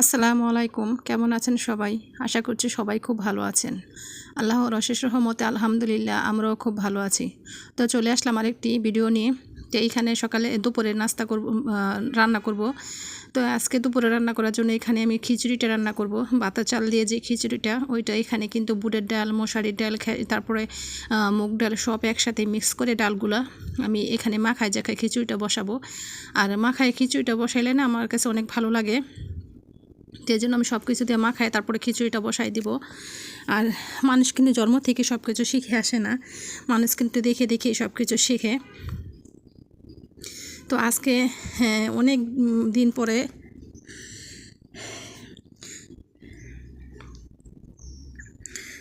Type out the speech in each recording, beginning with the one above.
আসসালামু আলাইকুম, কেমন আছেন সবাই? আশা করছি সবাই খুব ভালো আছেন। আল্লাহর অশেষ রহমতে আলহামদুলিল্লাহ আমরাও খুব ভালো আছি। তো চলে আসলাম আরেকটি ভিডিও নিয়ে। তো এইখানে সকালে দুপুরে নাস্তা করব, রান্না করব। তো আজকে দুপুরে রান্না করার জন্য এখানে আমি খিচুড়িটা রান্না করব। বাতা চাল দিয়ে যে খিচুড়িটা, ওইটা এখানে কিন্তু বুটের ডাল, মশারির ডাল, তারপরে মুগ ডাল সব একসাথে মিক্স করে ডালগুলা আমি এখানে মাখায় জাখায় খিচুড়িটা বসাবো। আর মাখায় খিচুড়িটা বসাইলে না আমার কাছে অনেক ভালো লাগে। তো এই জন্য আমি সব কিছু দিয়ে মাখাই তারপরে খিচুড়িটা বসাই দিব। আর মানুষ কিন্তু জন্ম থেকে সব কিছু শিখে আসে না, মানুষ কিন্তু দেখে দেখে সব কিছু শিখে। তো আজকে অনেক দিন পরে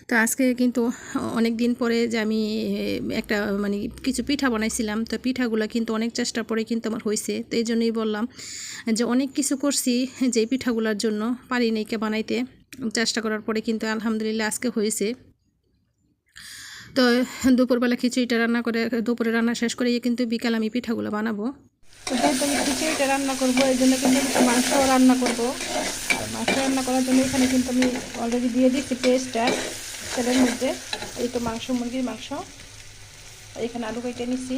তো আজকে কিন্তু অনেক দিন পরে যে আমি একটা মানে কিছু পিঠা বানাইছিলাম। তো পিঠাগুলো কিন্তু অনেক চেষ্টার পরে কিন্তু আমার হয়েছে। তো এই জন্যই বললাম যে অনেক কিছু করছি যে পিঠাগুলোর জন্য পারি নাই কে বানাইতে, চেষ্টা করার পরে কিন্তু আলহামদুলিল্লাহ আজকে হয়েছে। তো দুপুরবেলা খিচুড়িটা রান্না করে দুপুরে রান্না শেষ করে কিন্তু বিকাল আমি পিঠাগুলো বানাবো। তো যেহেতু আমি খিচুড়িটা রান্না করবো এই জন্য কিন্তু একটু মাংসও রান্না করবো। আর মাংস রান্না করার জন্য এখানে কিন্তু আমি অলরেডি দিয়ে দিচ্ছি পেস্টটা তেলের মধ্যে। এই তো মাংস, মুরগির মাংস। এখানে আলু কেটে নিচ্ছি।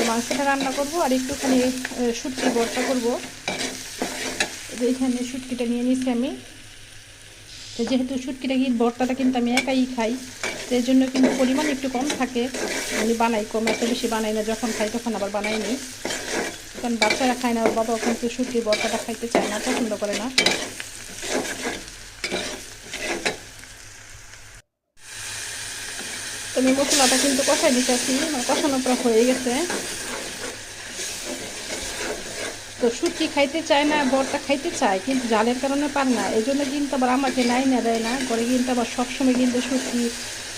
মাংসটা রান্না করব আর একটুখানি শুটকি ভর্তা করবো। এইখানে শুটকিটা নিয়ে নিচ্ছি আমি। তো যেহেতু শুটকিটা ভর্তাটা কিন্তু আমি একাই খাই, তো এই জন্য কিন্তু পরিমাণ একটু কম থাকে। আমি বানাই কম, এত বেশি বানাই না, যখন খাই তখন আবার বানাই নি। কারণ বাচ্চারা খায় না, বাবাও কিন্তু শুটকির ভর্তাটা খাইতে চায় না, পছন্দ করে না। তো আমি মশলাটা কিন্তু কষাই দিতেছি, কষানোর পর হয়ে গেছে। তো শুটকি খাইতে চায় না, ভর্তা খাইতে চায় কিন্তু জালের কারণে পার না। এই জন্য কিন্তু আবার আমাকে নাই না দেয় না করে, কিন্তু আবার সবসময় কিন্তু শুটকি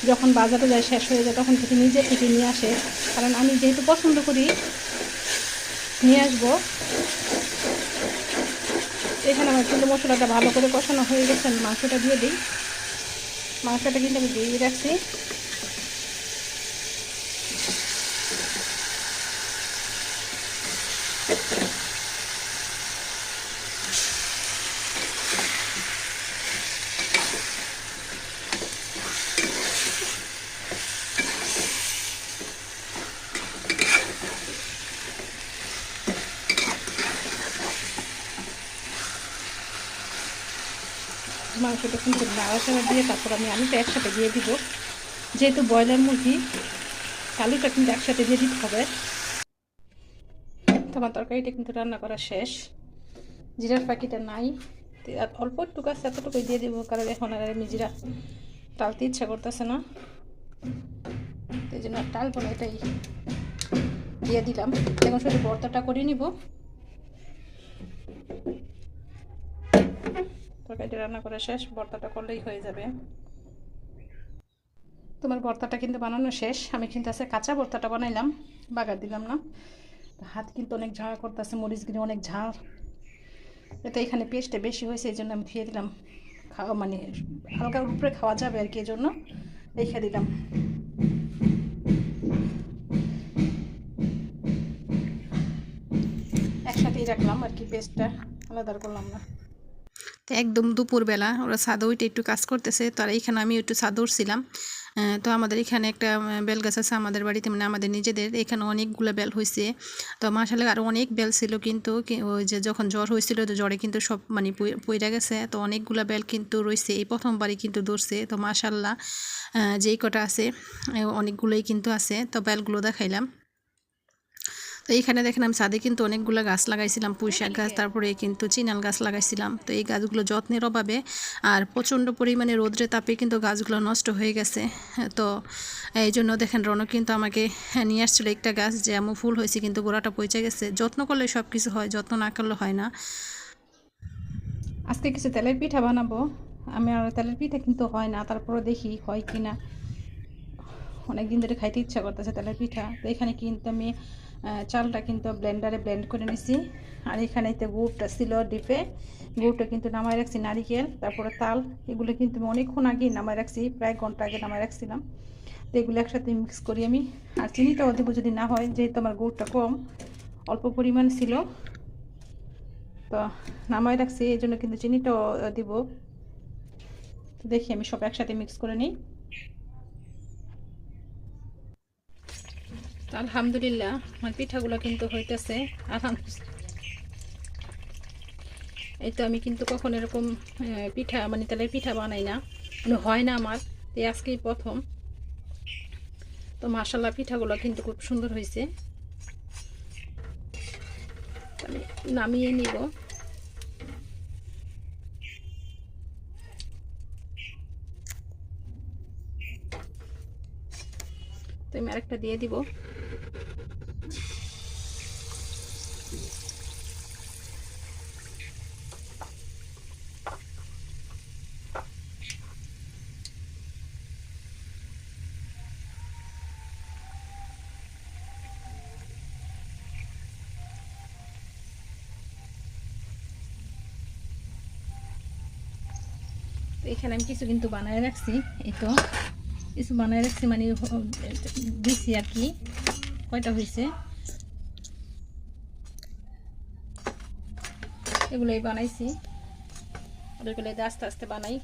যখন বাজারে যায় শেষ হয়ে যায় তখন থেকে নিজে থেকে নিয়ে আসে। কারণ আমি যেহেতু পছন্দ করি নিয়ে আসবো। এখানে আমার কিন্তু মশলাটা ভালো করে কষানো হয়ে গেছে, মাংসটা দিয়ে দিই। মাংসটা কিন্তু আমি দিয়ে রাখছি। মাংসটা কিন্তু নাড়াচাড়া দিয়ে তারপর আমি আলুটা একসাথে দিয়ে দিব। যেহেতু ব্রয়লার মুরগি, আলুটা কিন্তু একসাথে দিয়ে দিতে হবে। তোমার তরকারিটা কিন্তু রান্না করা শেষ। জিরার প্যাকেটটা নাই, অল্প একটু আছে, এতটুকুই দিয়ে দিব। কারণ এখন আর আমি জিরা টালতে ইচ্ছা করতেছে না, এই জন্য টালবো না, এটাই দিয়ে দিলাম। এখন শুধু ভর্তাটা করে নিব। তরকারিটা রান্না করা শেষ, ভর্তাটা করলেই হয়ে যাবে। তোমার ভর্তাটা কিন্তু বানানো শেষ। আমি কিন্তু আছে কাঁচা ভর্তাটা বানাইলাম, বাগার দিলাম না। হাত কিন্তু অনেক ঝাড়া করতেছে, মরিচগুলি অনেক ঝাল। এটা এখানে পেস্টটা বেশি হয়েছে, এই জন্য আমি ধুয়ে দিলাম। খাওয়া মানে হালকা উপরে খাওয়া যাবে আর কি, এই জন্য রেখে দিলাম। একসাথেই রাখলাম আর কি, পেস্টটা আলাদা করলাম না। তো একদম দুপুরবেলা ওরা ছাদে ওইটা একটু কাজ করতেছে, তারা এখানে আমি একটু ছাদ উঠছিলাম। তো আমাদের এখানে একটা বেল গাছ আছে আমাদের বাড়িতে, মানে আমাদের নিজেদের। এখানে অনেকগুলো বেল হয়েছে। তো মাশাআল্লাহ আরও অনেক বেল ছিল, কিন্তু ওই যে যখন জ্বর হয়েছিল তো জ্বরে কিন্তু সব মানে পইরা গেছে। তো অনেকগুলো বেল কিন্তু রয়েছে, এই প্রথমবারই কিন্তু ধরছে। তো মাশাআল্লাহ যেই কটা আছে অনেকগুলোই কিন্তু আছে। তো বেলগুলো দেখাইলাম। তো এইখানে দেখেন আমি ছাদে কিন্তু অনেকগুলো গাছ লাগাইছিলাম, পুঁইশাক গাছ, তারপরে কিন্তু চিনাল গাছ লাগাইছিলাম। তো এই গাছগুলো যত্নের অভাবে আর প্রচণ্ড পরিমাণে রোদ্রে তাপে কিন্তু গাছগুলো নষ্ট হয়ে গেছে। তো এই জন্য দেখেন রনক কিন্তু আমাকে নিয়ে আসছিলো একটা গাছ, যে এমন ফুল হয়েছে কিন্তু গোড়াটা পচে গেছে। যত্ন করলে সব কিছু হয়, যত্ন না করলে হয় না। আজকে কিছু তেলের পিঠা বানাবো। আমি আর তেলের পিঠা কিন্তু হয় না, তারপরে দেখি হয় কি না। অনেকদিন ধরে খাইতে ইচ্ছা করতেছে তেলের পিঠা। তো এখানে কিন্তু আমি চালটা কিন্তু ব্লেন্ডারে ব্লেন্ড করে নিছি। আর এখানে তো গুড়টা ছিল ডিপে, গুড়টা কিন্তু নামাই রাখছি, নারিকেল তারপরে তাল, এগুলো কিন্তু আমি অনেকক্ষণ আগে নামাই রাখছি, প্রায় ঘন্টা আগে নামাই রাখছিলাম। তো এগুলো একসাথে মিক্স করি আমি। আর চিনিটাও দেবো যদি না হয়, যেহেতু আমার গুড়টা কম, অল্প পরিমাণ ছিল, তো নামাই রাখছি, এই জন্য কিন্তু চিনিটাও দিব। দেখি আমি সব একসাথে মিক্স করে নিই। আলহামদুলিল্লাহ আমার পিঠাগুলো কিন্তু হইতেছে। এই তো আমি কিন্তু কখন এরকম পিঠা মানে তেলের পিঠা বানাই না, মানে হয় না আমার, এই আজকেই প্রথম। তো মাশাআল্লাহ পিঠাগুলো কিন্তু খুব সুন্দর হয়েছে। আমি নামিয়ে নিব। তো আমি আরেকটা দিয়ে দিব। এখানে আমি কিছু কিন্তু বানায় রাখছি, এই তো কিছু বানায় রাখছি, মানে দিছি আর কি। কয়টা হয়েছে এগুলোই বানাইছি, এগুলো আস্তে আস্তে বানাই।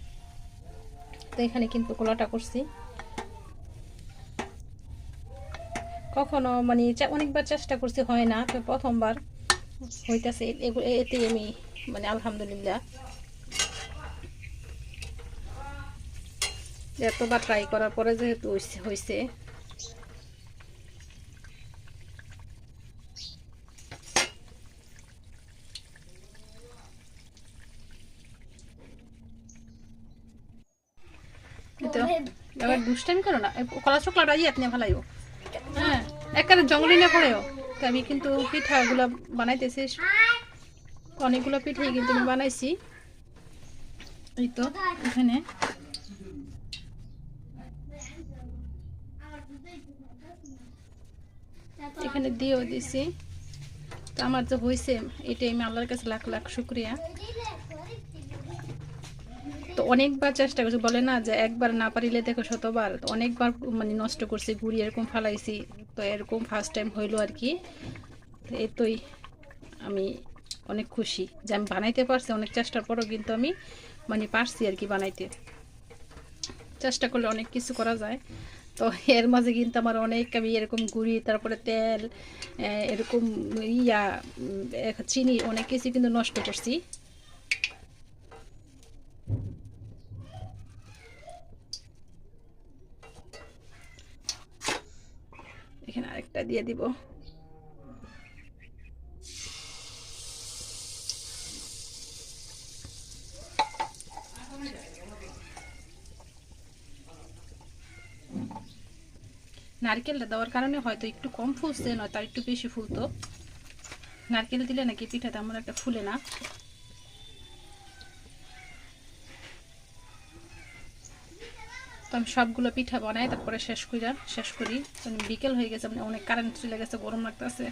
তো এখানে কিন্তু গোলাটা করছি, কখনো মানে অনেকবার চেষ্টা করছি হয় না, তো প্রথমবার হইতেছে, এতে আমি মানে আলহামদুলিল্লাহ। এতবার ট্রাই করার পরে যেহেতু হয়েছে। এবার দুষ্টামি করো না, কলা চোখলা রাজি আপনি ভালাইও, হ্যাঁ একেবারে জঙ্গলি না পড়েও। তো আমি কিন্তু পিঠাগুলো বানাইতেছি, অনেকগুলো পিঠাই কিন্তু আমি বানাইছি। এই তো এখানে এখানে দিয়েও দিছি। তো আমার যে হয়েছে এটাই আমি আল্লাহর কাছে লাখ লাখ শুক্রিয়া। তো অনেকবার চেষ্টা করছি, বলে না যে একবার না পারিলে দেখো শতবার। তো অনেকবার মানে নষ্ট করছি, গুড়ি এরকম ফালাইছি, তো এরকম ফার্স্ট টাইম হইলো আর কি। এতই আমি অনেক খুশি যে আমি বানাইতে পারছি, অনেক চেষ্টার পরও কিন্তু আমি মানে পারছি আর কি বানাইতে। চেষ্টা করলে অনেক কিছু করা যায়। তো এর মাঝে কিন্তু আমার অনেক, আমি এরকম গুড়ি, তারপরে তেল, এরকম চিনি, অনেক কিছু কিন্তু নষ্ট করছি। এখানে আরেকটা দিয়ে দিব। নারকেলটা দেওয়ার কারণে হয়তো একটু কম ফুলছে, নয়তো আর একটু বেশি ফুলতো। নারকেল দিলে নাকি পিঠা তেমন একটা ফুলে না। তো আমি সবগুলো পিঠা বানাই তারপরে শেষ করি। বিকেল হয়ে গেছে, মানে অনেক কারেন্ট চলে গেছে, গরম লাগতেছে।